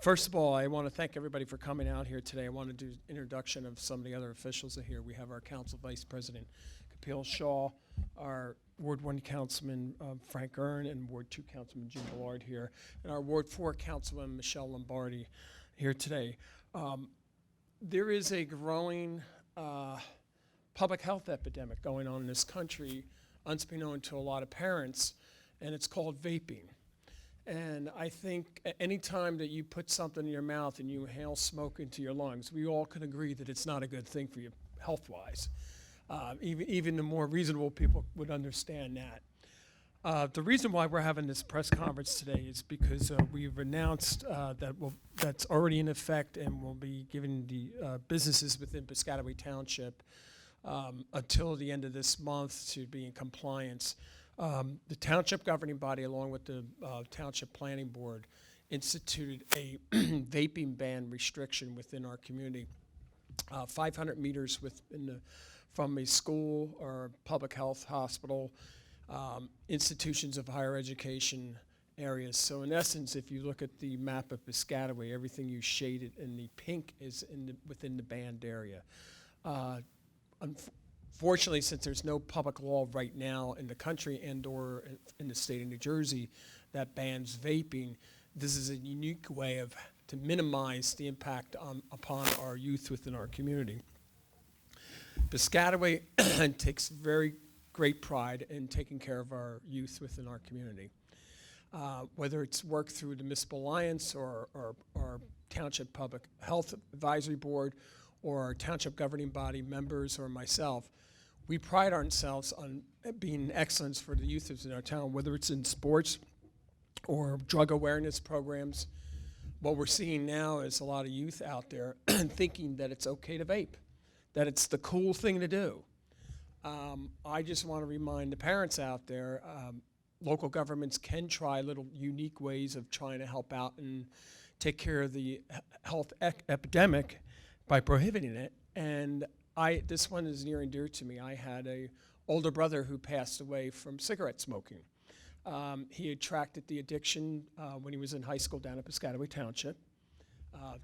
First of all, I want to thank everybody for coming out here today. I want to do introduction of some of the other officials that are here. We have our Council Vice President, Kapil Shaw, our Ward 1 Councilman, Frank Earn, and Ward 2 Councilman Jim Ballard here, and our Ward 4 Councilman, Michelle Lombardi, here today. There is a growing public health epidemic going on in this country, unbeknown to a lot of parents, and it's called vaping. And I think any time that you put something in your mouth and you inhale smoke into your lungs, we all can agree that it's not a good thing for you health-wise. Even the more reasonable people would understand that. The reason why we're having this press conference today is because we've announced that's already in effect and will be giving the businesses within Piscataway Township until the end of this month to be in compliance. The township governing body, along with the township planning board, instituted a vaping ban restriction within our community. 500 meters from a school or public health hospital, institutions of higher education areas. So in essence, if you look at the map of Piscataway, everything you shaded in the pink is within the banned area. Fortunately, since there's no public law right now in the country and or in the state of New Jersey that bans vaping, this is a unique way to minimize the impact upon our youth within our community. Piscataway takes very great pride in taking care of our youth within our community. Whether it's work through the Municipal Alliance or our Township Public Health Advisory Board or our Township Governing Body members or myself, we pride ourselves on being excellence for the youth in our town, whether it's in sports or drug awareness programs. What we're seeing now is a lot of youth out there thinking that it's okay to vape, that it's the cool thing to do. I just want to remind the parents out there, local governments can try little unique ways of trying to help out and take care of the health epidemic by prohibiting it. And this one is near and dear to me. I had an older brother who passed away from cigarette smoking. He attracted the addiction when he was in high school down at Piscataway Township.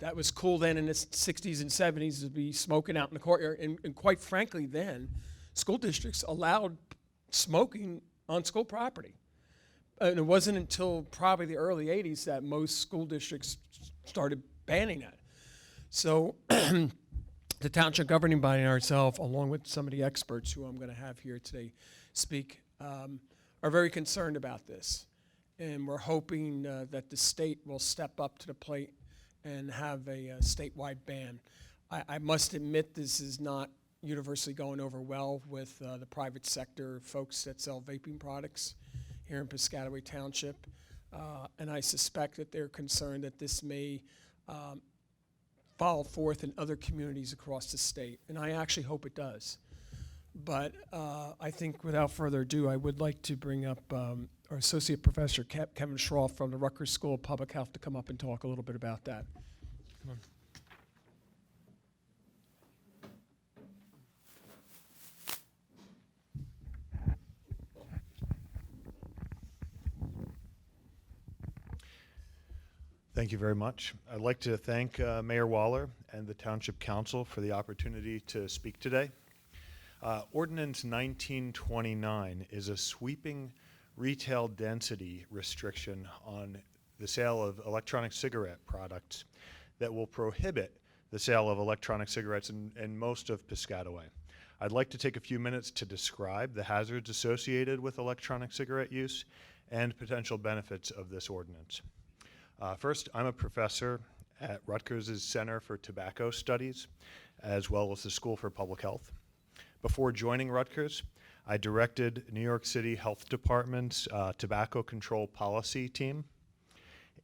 That was cool then in the 60s and 70s to be smoking out in the courtyard. And quite frankly then, school districts allowed smoking on school property. And it wasn't until probably the early 80s that most school districts started banning that. So the township governing body and ourselves, along with some of the experts who I'm going to have here today speak, are very concerned about this. And we're hoping that the state will step up to the plate and have a statewide ban. I must admit this is not universally going over well with the private sector folks that sell vaping products here in Piscataway Township. And I suspect that they're concerned that this may follow forth in other communities across the state, and I actually hope it does. But I think without further ado, I would like to bring up our Associate Professor Kevin Schroff from the Rutgers School of Public Health to come up and talk a little bit about that. Come on. Thank you very much. I'd like to thank Mayor Wahler and the Township Council for the opportunity to speak today. Ordinance 1929 is a sweeping retail density restriction on the sale of electronic cigarette products that will prohibit the sale of electronic cigarettes in most of Piscataway. I'd like to take a few minutes to describe the hazards associated with electronic cigarette use and potential benefits of this ordinance. First, I'm a professor at Rutgers' Center for Tobacco Studies, as well as the School for Public Health. Before joining Rutgers, I directed New York City Health Department's tobacco control policy team.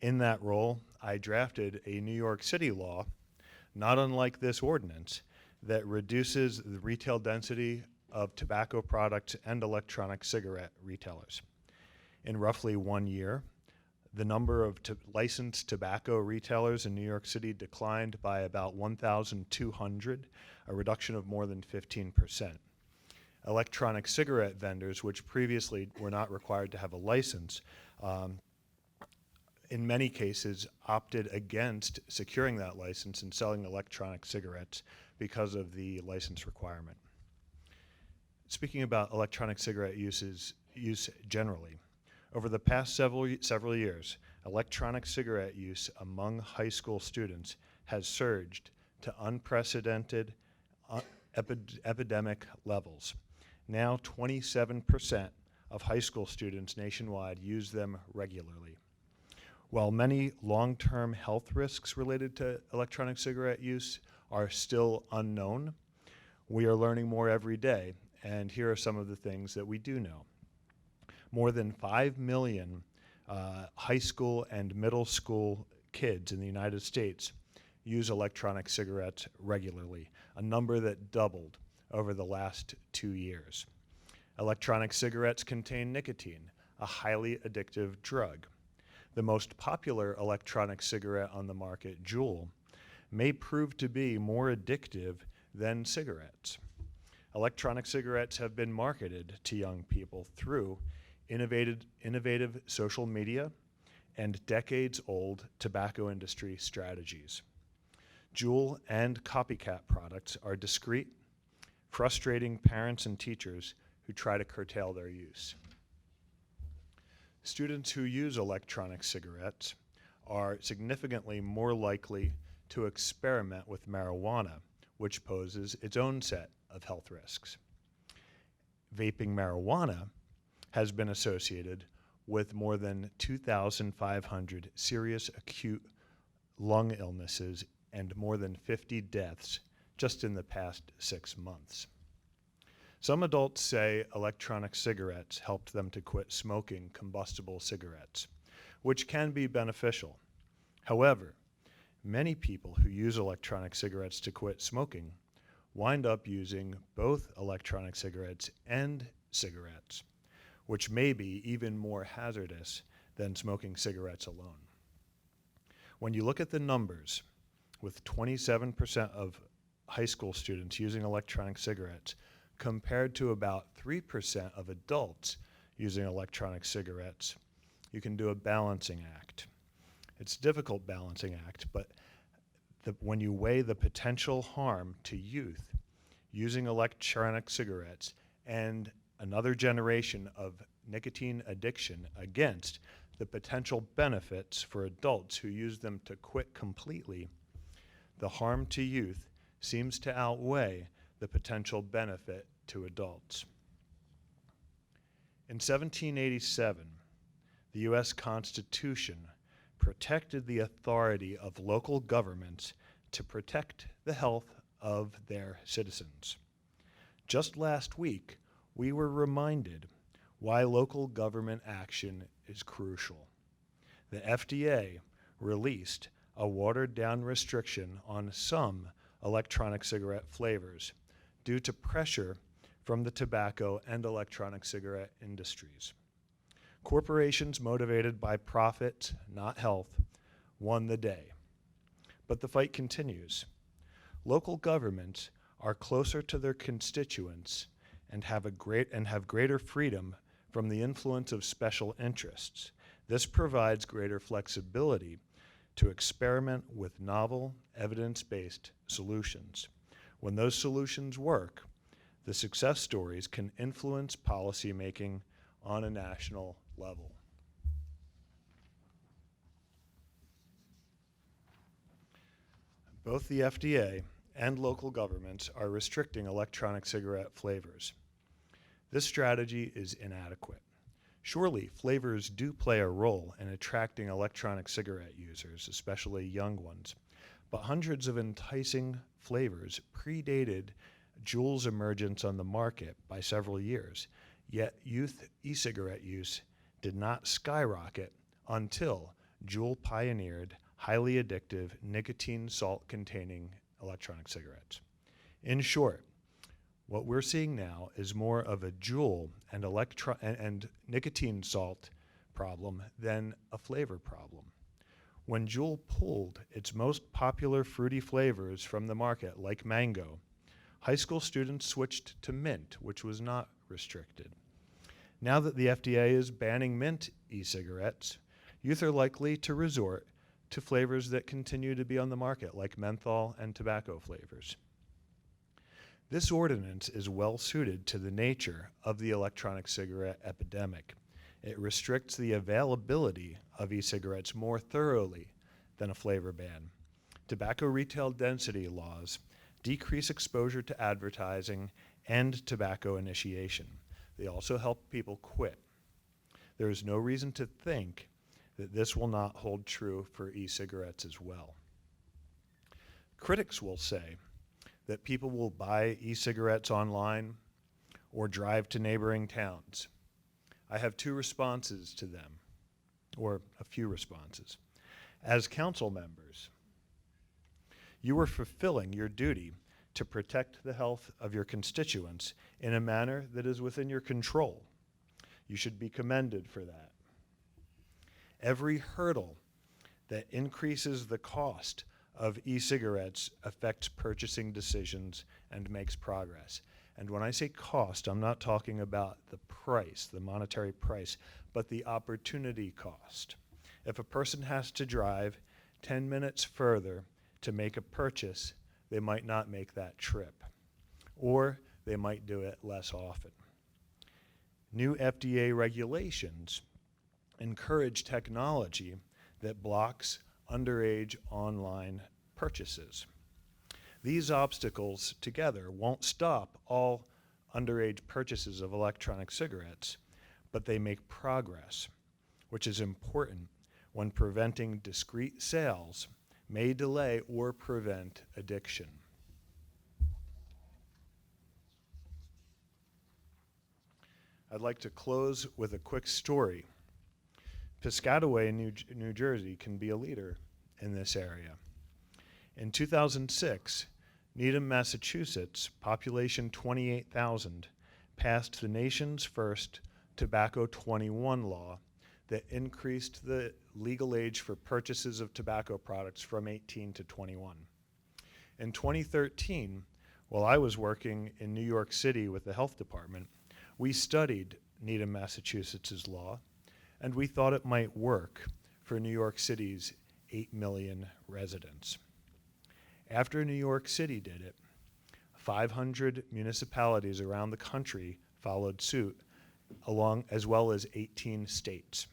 In that role, I drafted a New York City law, not unlike this ordinance, that reduces the retail density of tobacco products and electronic cigarette retailers. In roughly 1 year, the number of licensed tobacco retailers in New York City declined by about 1,200, a reduction of more than 15%. Electronic cigarette vendors, which previously were not required to have a license, in many cases, opted against securing that license and selling electronic cigarettes because of the license requirement. Speaking about electronic cigarette use generally, over the past several years, electronic cigarette use among high school students has surged to unprecedented epidemic levels. Now 27% of high school students nationwide use them regularly. While many long-term health risks related to electronic cigarette use are still unknown, we are learning more every day, and here are some of the things that we do know. More than 5 million high school and middle school kids in the United States use electronic cigarettes regularly, a number that doubled over the last 2 years. Electronic cigarettes contain nicotine, a highly addictive drug. The most popular electronic cigarette on the market, Juul, may prove to be more addictive than cigarettes. Electronic cigarettes have been marketed to young people through innovative social media and decades-old tobacco industry strategies. Juul and copycat products are discreet, frustrating parents and teachers who try to curtail their use. Students who use electronic cigarettes are significantly more likely to experiment with marijuana, which poses its own set of health risks. Vaping marijuana has been associated with more than 2,500 serious acute lung illnesses and more than 50 deaths just in the past 6 months. Some adults say electronic cigarettes helped them to quit smoking combustible cigarettes, which can be beneficial. However, many people who use electronic cigarettes to quit smoking wind up using both electronic cigarettes and cigarettes, which may be even more hazardous than smoking cigarettes alone. When you look at the numbers, with 27% of high school students using electronic cigarettes, compared to about 3% of adults using electronic cigarettes, you can do a balancing act. It's a difficult balancing act, but when you weigh the potential harm to youth using electronic cigarettes and another generation of nicotine addiction against the potential benefits for adults who use them to quit completely, the harm to youth seems to outweigh the potential benefit to adults. In 1787, the U.S. Constitution protected the authority of local governments to protect the health of their citizens. Just last week, we were reminded why local government action is crucial. The FDA released a watered-down restriction on some electronic cigarette flavors due to pressure from the tobacco and electronic cigarette industries. Corporations motivated by profit, not health, won the day. But the fight continues. Local governments are closer to their constituents and have greater freedom from the influence of special interests. This provides greater flexibility to experiment with novel, evidence-based solutions. When those solutions work, the success stories can influence policymaking on a national level. Both the FDA and local governments are restricting electronic cigarette flavors. This strategy is inadequate. Surely, flavors do play a role in attracting electronic cigarette users, especially young ones, but hundreds of enticing flavors predated Juul's emergence on the market by several years, yet youth e-cigarette use did not skyrocket until Juul pioneered highly addictive nicotine salt-containing electronic cigarettes. In short, what we're seeing now is more of a Juul and nicotine salt problem than a flavor problem. When Juul pulled its most popular fruity flavors from the market, like mango, high school students switched to mint, which was not restricted. Now that the FDA is banning mint e-cigarettes, youth are likely to resort to flavors that continue to be on the market, like menthol and tobacco flavors. This ordinance is well suited to the nature of the electronic cigarette epidemic. It restricts the availability of e-cigarettes more thoroughly than a flavor ban. Tobacco retail density laws decrease exposure to advertising and tobacco initiation. They also help people quit. There is no reason to think that this will not hold true for e-cigarettes as well. Critics will say that people will buy e-cigarettes online or drive to neighboring towns. I have two responses to them, or a few responses. As council members, you are fulfilling your duty to protect the health of your constituents in a manner that is within your control. You should be commended for that. Every hurdle that increases the cost of e-cigarettes affects purchasing decisions and makes progress. And when I say cost, I'm not talking about the price, the monetary price, but the opportunity cost. If a person has to drive 10 minutes further to make a purchase, they might not make that trip, or they might do it less often. New FDA regulations encourage technology that blocks underage online purchases. These obstacles together won't stop all underage purchases of electronic cigarettes, but they make progress, which is important when preventing discrete sales may delay or prevent addiction. I'd like to close with a quick story. Piscataway, New Jersey can be a leader in this area. In 2006, Needham, Massachusetts, population 28,000, passed the nation's first Tobacco 21 law that increased the legal age for purchases of tobacco products from 18 to 21. In 2013, while I was working in New York City with the health department, we studied Needham, Massachusetts' law, and we thought it might work for New York City's 8 million residents. After New York City did it, 500 municipalities around the country followed suit, as well as 18 states.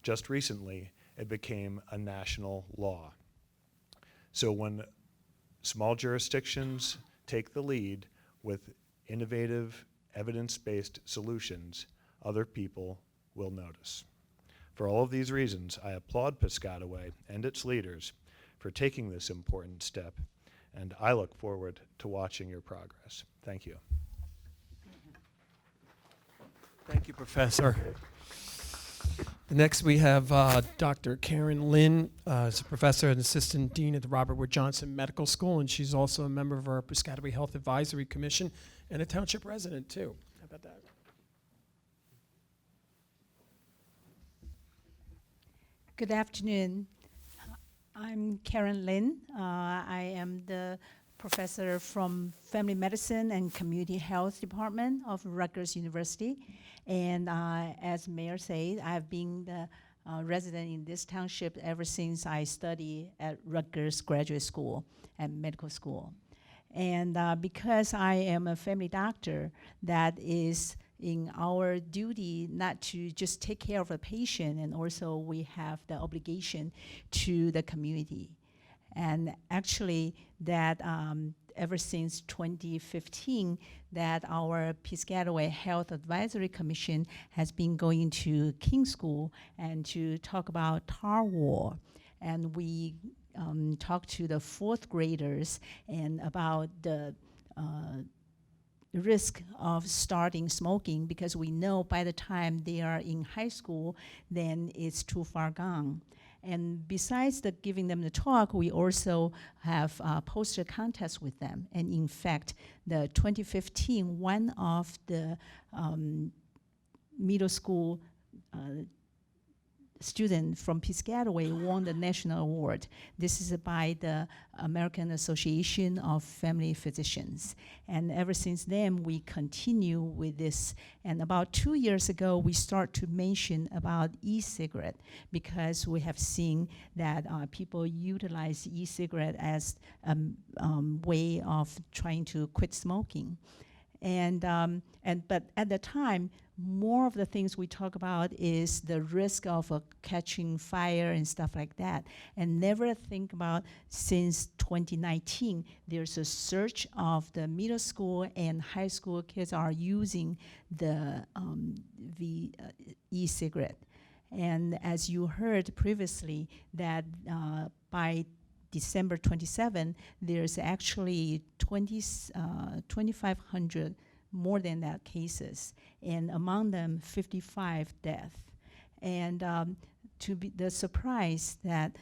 Just recently, it became a national law. So when small jurisdictions take the lead with innovative, evidence-based solutions, other people will notice. For all of these reasons, I applaud Piscataway and its leaders for taking this important step, and I look forward to watching your progress. Thank you. Thank you, Professor. Next, we have Dr. Karen Lynn, is a professor and assistant dean at the Robert Wood Johnson Medical School, and she's also a member of our Piscataway Health Advisory Commission and a township resident, too. How about that? Good afternoon. I'm Karen Lin. I am the professor from Family Medicine and Community Health Department of Rutgers University. And as Mayor said, I've been the resident in this township ever since I studied at Rutgers Graduate School and Medical School. And because I am a family doctor, that is in our duty not to just take care of a patient, and also we have the obligation to the community. And actually that ever since 2015, that our Piscataway Health Advisory Commission has been going to King School and to talk about tar war. And we talked to the fourth graders and about the risk of starting smoking, because we know by the time they are in high school, then it's too far gone. And besides giving them the talk, we also have poster contests with them. And in fact, the 2015, one of the middle school student from Piscataway won the national award. This is by the American Association of Family Physicians. And ever since then, we continue with this. And about 2 years ago, we start to mention about e-cigarette because we have seen that people utilize e-cigarette as a way of trying to quit smoking. But at the time, more of the things we talk about is the risk of catching fire and stuff like that, and never think about since 2019, there's a surge of the middle school and high school kids are using the e-cigarette. And as you heard previously, that by December 27, there's actually 2,500 more than that cases, and among them 55 deaths. And to be the surprise that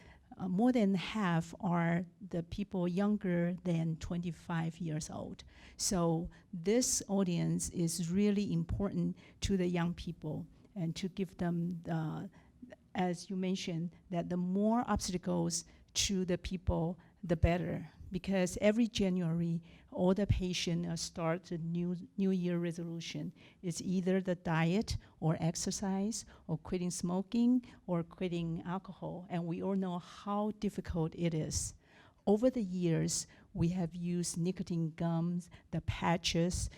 more than half are the people younger than 25 years old. So this audience is really important to the young people and to give them, as you mentioned, that the more obstacles to the people, the better. Because every January, all the patients start a New Year resolution. It's either the diet or exercise or quitting smoking or quitting alcohol. And we all know how difficult it is. Over the years, we have used nicotine gums, the patches,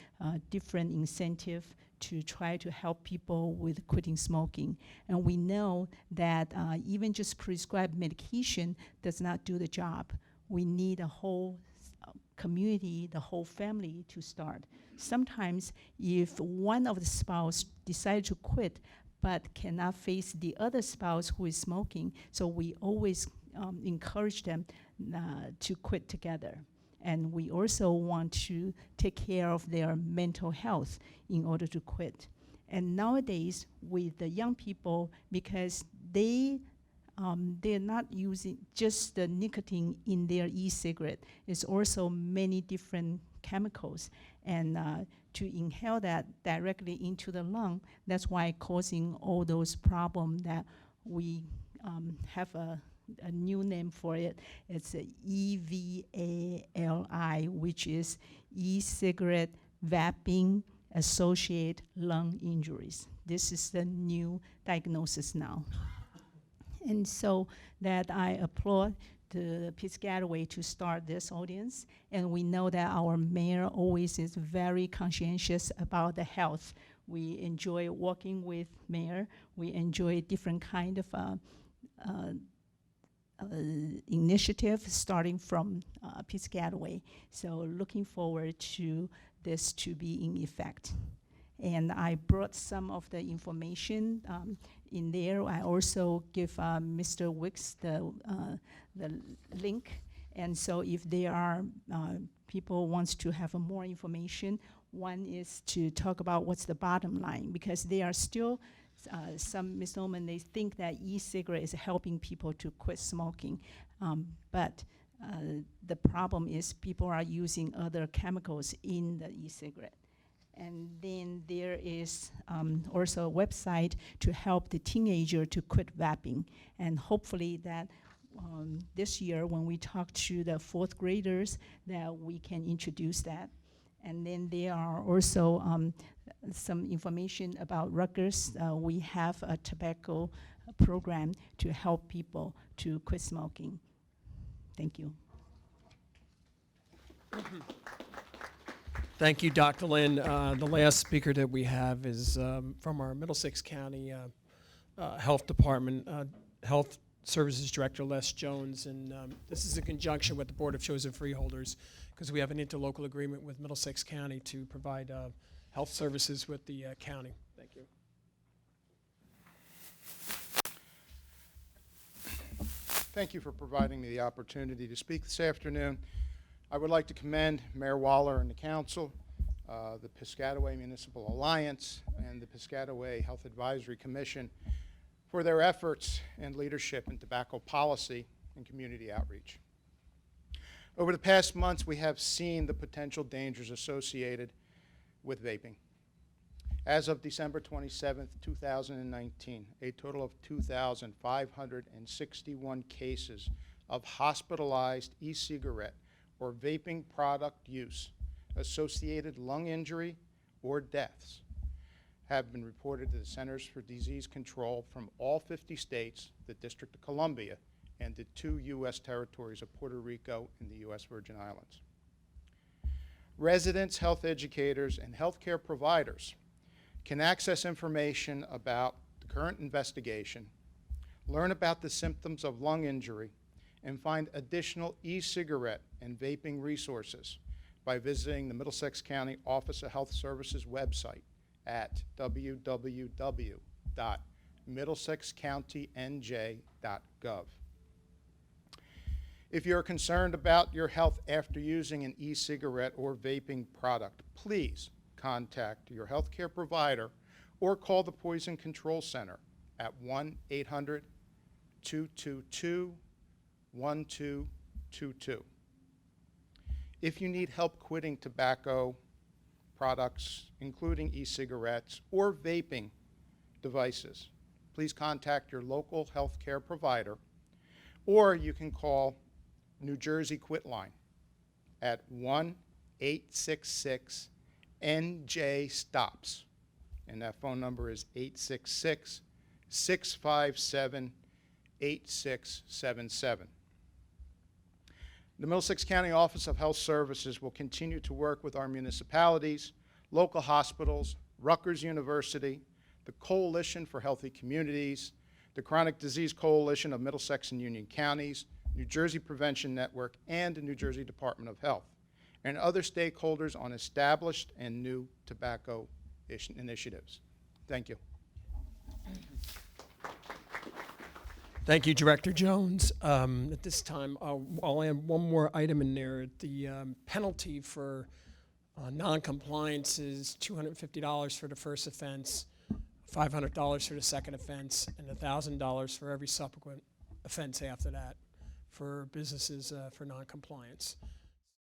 different incentive to try to help people with quitting smoking. And we know that even just prescribed medication does not do the job. We need a whole community, the whole family to start. Sometimes if one of the spouse decides to quit but cannot face the other spouse who is smoking, so we always encourage them to quit together. And we also want to take care of their mental health in order to quit. And nowadays, with the young people, because they're not using just the nicotine in their e-cigarette. It's also many different chemicals. And to inhale that directly into the lung, that's why causing all those problems that we have a new name for it. It's EVALI, which is e-cigarette vaping associated lung injuries. This is the new diagnosis now. And so that I applaud the Piscataway to start this audience. And we know that our mayor always is very conscientious about the health. We enjoy working with mayor. We enjoy different kind of initiative starting from Piscataway. So looking forward to this to be in effect. And I brought some of the information in there. I also give Mr. Wicks the link. And so if there are people wants to have more information, one is to talk about what's the bottom line, because there are still some misnomer. They think that e-cigarette is helping people to quit smoking, but the problem is people are using other chemicals in the e-cigarette. And then there is also a website to help the teenager to quit vaping. And hopefully that this year when we talk to the fourth graders, that we can introduce that. And then there are also some information about Rutgers. We have a tobacco program to help people to quit smoking. Thank you. Thank you, Dr. Lin. The last speaker that we have is from our Middlesex County Health Department, Health Services Director Les Jones, and this is in conjunction with the Board of Chosen Freeholders, because we have an interlocal agreement with Middlesex County to provide health services with the county. Thank you. Thank you for providing me the opportunity to speak this afternoon. I would like to commend Mayor Wahler and the council, the Piscataway Municipal Alliance, and the Piscataway Health Advisory Commission for their efforts and leadership in tobacco policy and community outreach. Over the past months, we have seen the potential dangers associated with vaping. As of December 27th, 2019, a total of 2,561 cases of hospitalized e-cigarette or vaping product use, associated lung injury, or deaths have been reported to the Centers for Disease Control from all 50 states, the District of Columbia, and the 2 U.S. territories of Puerto Rico and the U.S. Virgin Islands. Residents, health educators, and healthcare providers can access information about the current investigation, learn about the symptoms of lung injury, and find additional e-cigarette and vaping resources by visiting the Middlesex County Office of Health Services website at www.middlesexcountynj.gov. If you're concerned about your health after using an e-cigarette or vaping product, please contact your healthcare provider or call the Poison Control Center at 1-800-222-1222. If you need help quitting tobacco products, including e-cigarettes or vaping devices, please contact your local healthcare provider, or you can call New Jersey Quit Line at 1-866-NJ-STOPS, and that phone number is 866-657-8677. The Middlesex County Office of Health Services will continue to work with our municipalities, local hospitals, Rutgers University, the Coalition for Healthy Communities, the Chronic Disease Coalition of Middlesex and Union Counties, New Jersey Prevention Network, and the New Jersey Department of Health, and other stakeholders on established and new tobacco initiatives. Thank you. Thank you, Director Jones. At this time, I'll add one more item in there. The penalty for non-compliance is $250 for the first offense, $500 for the second offense, and $1,000 for every subsequent offense after that for businesses for non-compliance.